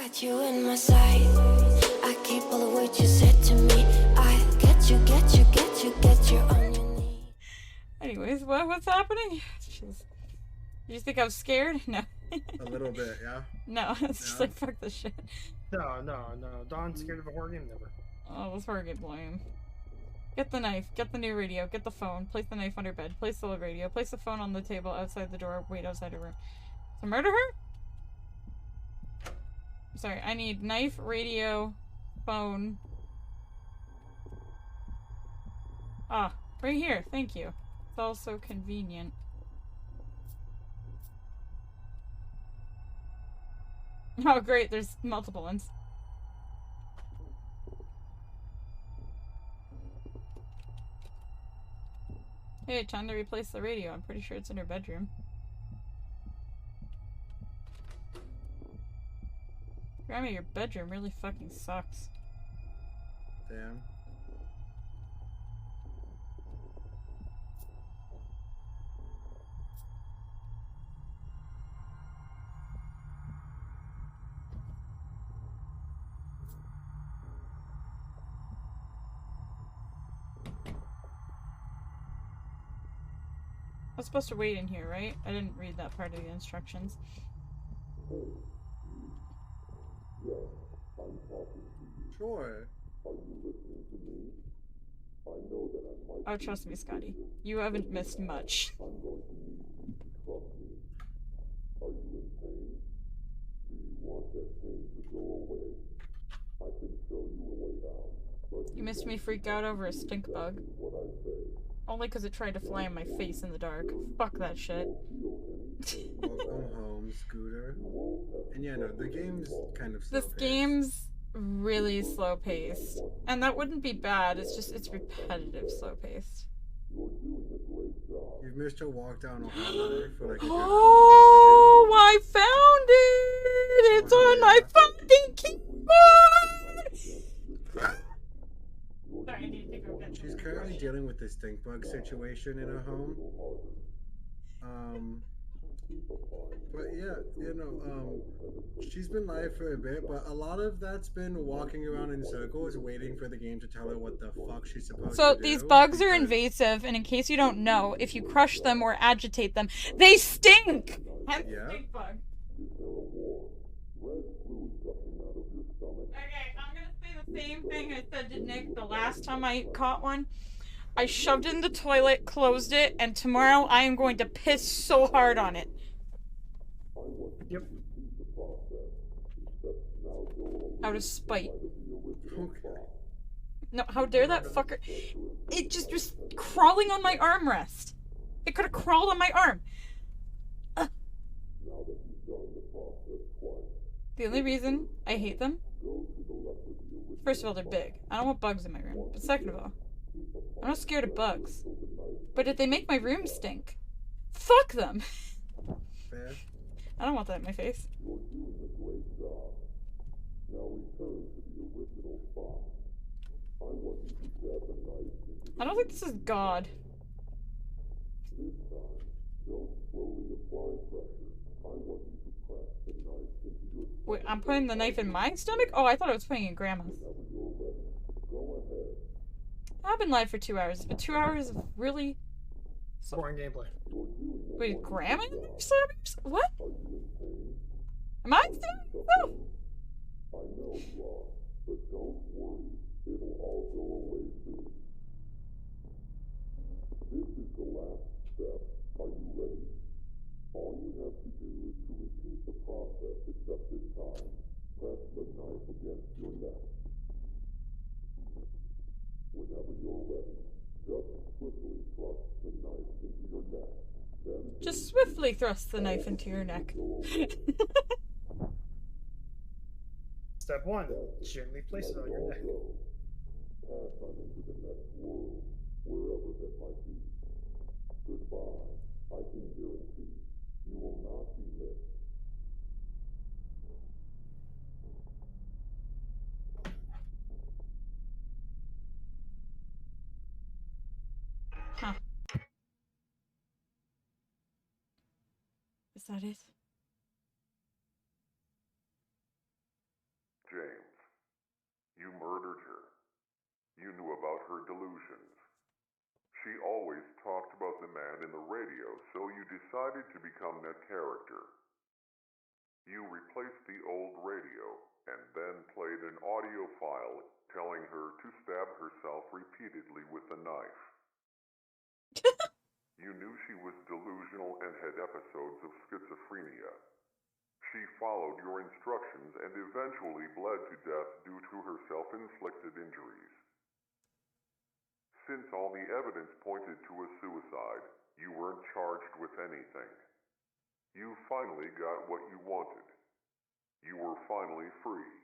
got you in my sight. I keep all the words you said to me. I get you on your knee. Anyways, what's happening? Jeez. You just think I was scared? No. A little bit, yeah. No, it's just like, fuck this shit. No. Dawn's scared of a horror game? Never. Oh, this horror game's lame. Get the knife, get the new radio, get the phone, place the knife under bed, place the old radio, place the phone on the table outside the door, wait outside her room. So murder her? Sorry, I need knife, radio, phone. Ah, right here, thank you. It's all so convenient. Oh great, there's multiple ones. Hey, time to replace the radio. I'm pretty sure it's in her bedroom. Grandma, your bedroom really fucking sucks. Damn. I was supposed to wait in here, right? I didn't read that part of the instructions. Sure. Oh, trust me, Scotty. You haven't missed much. You missed me freak out over a stink bug. Only because it tried to fly in my face in the dark. Fuck that shit. Welcome home, Scooter. And yeah, no, the game's kind of slow. This game's really slow paced. And that wouldn't be bad, it's repetitive slow paced. You've missed your walk down a hallway for like a Oh, I found it! It's on my fucking keyboard! Sorry, I need to go get She's currently dealing with this stink bug situation in her home. But yeah, you know, she's been live for a bit, but a lot of that's been walking around in circles waiting for the game to tell her what the fuck she's supposed to do. So these bugs are invasive, and in case you don't know, if you crush them or agitate them, they stink! Hence Yeah. stink bug. Okay, I'm gonna say the same thing I said to Nick the last time I caught one. I shoved it in the toilet, closed it, and tomorrow I am going to piss so hard on it. Yep. Out of spite. Okay. No, how dare that fucker. It just was crawling on my armrest. It could have crawled on my arm. The only reason I hate them, first of all, they're big. I don't want bugs in my room. But second of all, I'm not scared of bugs. But if they make my room stink, fuck them. Fair. I don't want that in my face. I don't think this is God. Wait, I'm putting the knife in my stomach? Oh, I thought I was putting it in Grandma's. I've been live for 2 hours, but 2 hours of really... Boring gameplay. Wait, Grandma in there? What? Am I still? Oh. Just swiftly thrust the knife into your neck. Step 1. Gently place it on your neck. Huh. Is that it? murdered her. You knew about her delusions. She always talked about the man in the radio, so you decided to become that character. You replaced the old radio and then played an audio file telling her to stab herself repeatedly with a knife. You knew she was delusional and had episodes of schizophrenia. She followed your instructions and eventually bled to death due to her self-inflicted injuries. Since all the evidence pointed to a suicide, you weren't charged with anything. You finally got what you wanted. You were finally free.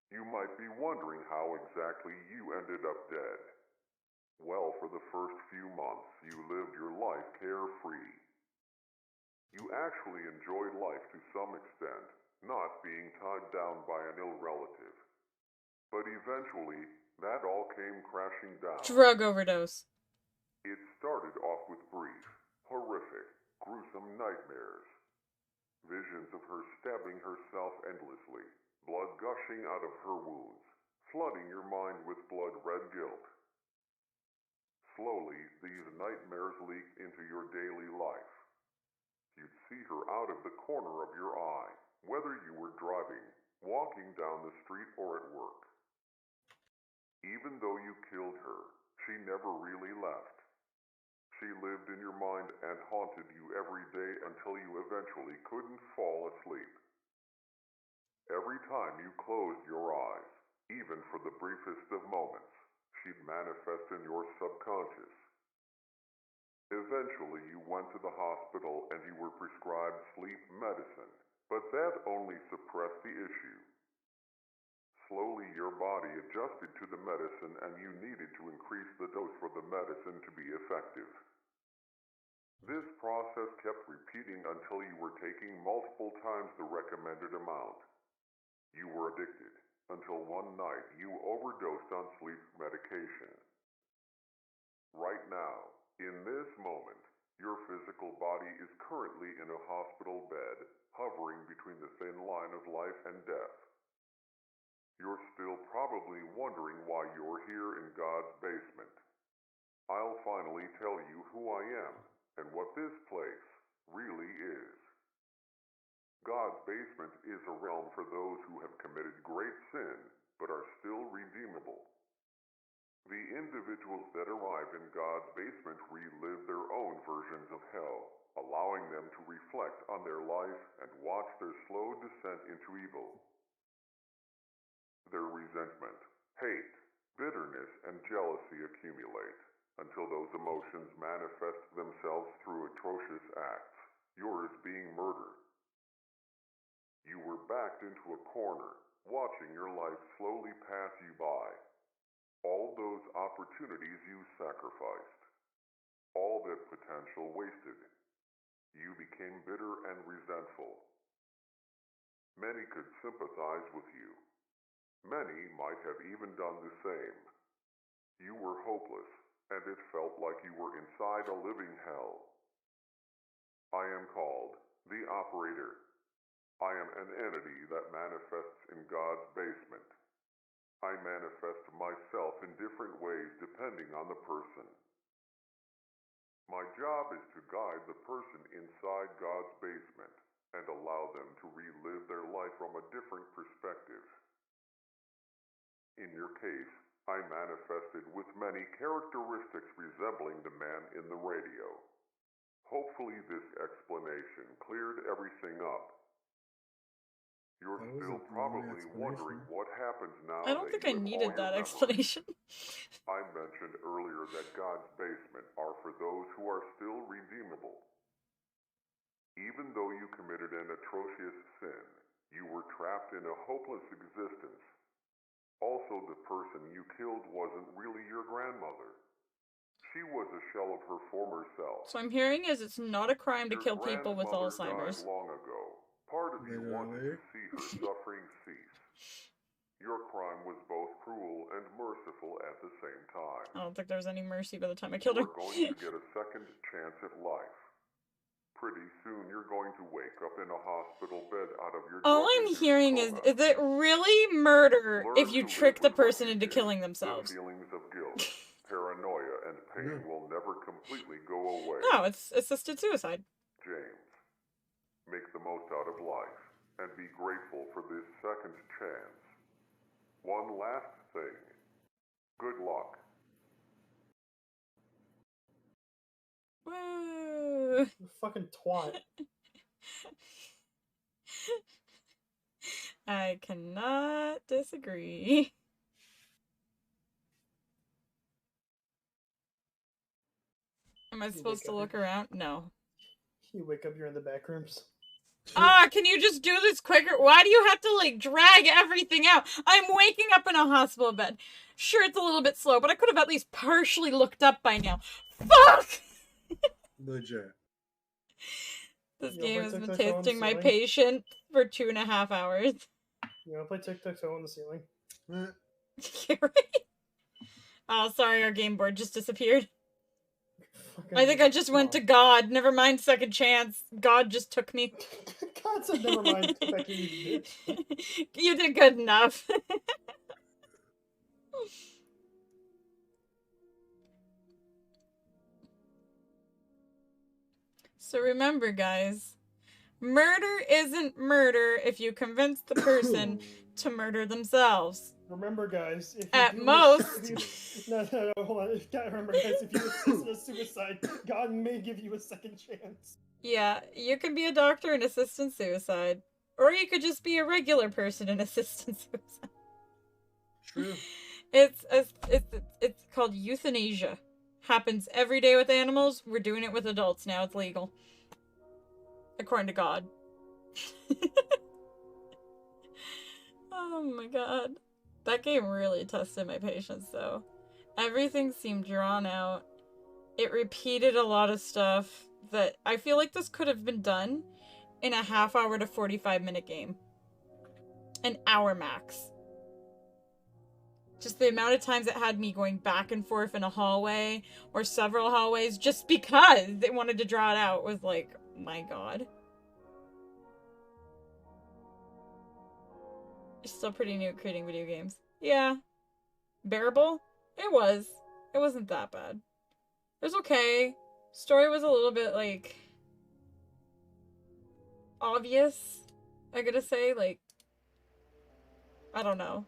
You might be wondering how exactly you ended up dead. Well, for the first few months, you lived your life carefree. You actually enjoyed life to some extent, not being tied down by an ill relative. But eventually, that all came crashing down. Drug overdose. It started off with brief, horrific, gruesome nightmares. Visions of her stabbing herself endlessly, blood gushing out of her wounds, flooding your mind with blood-red guilt. Slowly, these nightmares leaked into your daily life. You'd see her out of the corner of your eye, whether you were driving, walking down the street, or at work. Even though you killed her, she never really left. She lived in your mind and haunted you every day until you eventually couldn't fall asleep. Every time you closed your eyes, even for the briefest of moments, she'd manifest in your subconscious. Eventually, you went to the hospital and you were prescribed sleep medicine, but that only suppressed the issue. Slowly, your body adjusted to the medicine and you needed to increase the dose for the medicine to be effective. This process kept repeating until you were taking multiple times the recommended amount. You were addicted until one night you overdosed on sleep medication. Right now, in this moment, your physical body is currently in a hospital bed, hovering between the thin line of life and death. You're still probably wondering why you're here in God's basement. I'll finally tell you who I am and what this place really is. God's basement is a realm for those who have committed great sin but are still redeemable. The individuals that arrive in God's basement relive their own versions of hell, allowing them to reflect on their life and watch their slow descent into evil. Their resentment, hate, bitterness, and jealousy accumulate until those emotions manifest themselves through atrocious acts, yours being murder. You were backed into a corner, watching your life slowly pass you by. All those opportunities you sacrificed. All that potential wasted. You became bitter and resentful. Many could sympathize with you. Many might have even done the same. You were hopeless, and it felt like you were inside a living hell. I am called the Operator. I am an entity that manifests in God's basement. I manifest myself in different ways depending on the person. My job is to guide the person inside God's basement and allow them to relive their life from a different perspective. In your case, I manifested with many characteristics resembling the man in the radio. Hopefully this explanation cleared everything up. You're That was still a long probably wondering explanation. what happens now I don't that think I you have all needed your that memories. explanation. I mentioned earlier that God's basement are for those who are still redeemable. Even though you committed an atrocious sin, you were trapped in a hopeless existence. Also, the person you killed wasn't really your grandmother. She was a shell of her former self. So I'm hearing is it's not a crime to Your kill people with grandmother Alzheimer's. died long ago. Part of you wanted to see her suffering cease. Your crime was both cruel and merciful at the same time. I don't think there was any mercy by the time I You killed her. are going to get a second chance at life. Pretty soon you're going to wake up in a hospital bed out of your All I'm drug-induced hearing is coma. it really murder Learn if you to trick live the with what person you into did. killing The themselves? feelings of guilt, paranoia, and pain will never completely go away. No, it's assisted suicide. James, make the most out of life and be grateful for this second chance. One last thing. Good luck. Woo. You fucking twat. I cannot disagree. Am I supposed to look around? No. You wake up, you're in the back rooms. Ah, can you just do this quicker? Why do you have to, like, drag everything out? I'm waking up in a hospital bed. Sure, it's a little bit slow, but I could have at least partially looked up by now. Fuck! Legit. This You game wanna has play been tic-tac-toe on the testing my ceiling? patience for 2.5 hours. You wanna play tic-tac-toe on the ceiling? Eh, Oh, sorry, our game board just disappeared. Fucking I think I just went to come God. Never mind second chance. God just took me. on. God said never mind. Go back to you, bitch. You did good enough. So remember, guys, murder isn't murder if you convince the person to murder themselves. Remember, guys, if you At do most. no, hold on. You gotta remember, guys, if you assist in a suicide, God may give you a second chance. Yeah, you can be a doctor and assist in suicide. Or you could just be a regular person and assist in suicide. true. It's called euthanasia. Happens every day with animals. We're doing it with adults now. It's legal. According to God. Oh my god. That game really tested my patience, though. Everything seemed drawn out. It repeated a lot of stuff that I feel like this could have been done in a half-hour to 45-minute game. An hour max. Just the amount of times it had me going back and forth in a hallway or several hallways just because they wanted to draw it out was like, my god. You're still pretty new at creating video games. Yeah. Bearable? It was. It wasn't that bad. It was okay. Story was a little bit, like, obvious, I gotta say. Like, I don't know.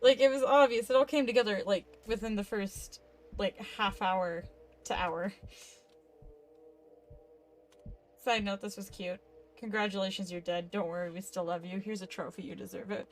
Like, it was obvious. It all came together, like, within the first, like, half hour to hour. Side note, this was cute. Congratulations, you're dead. Don't worry, we still love you. Here's a trophy. You deserve it.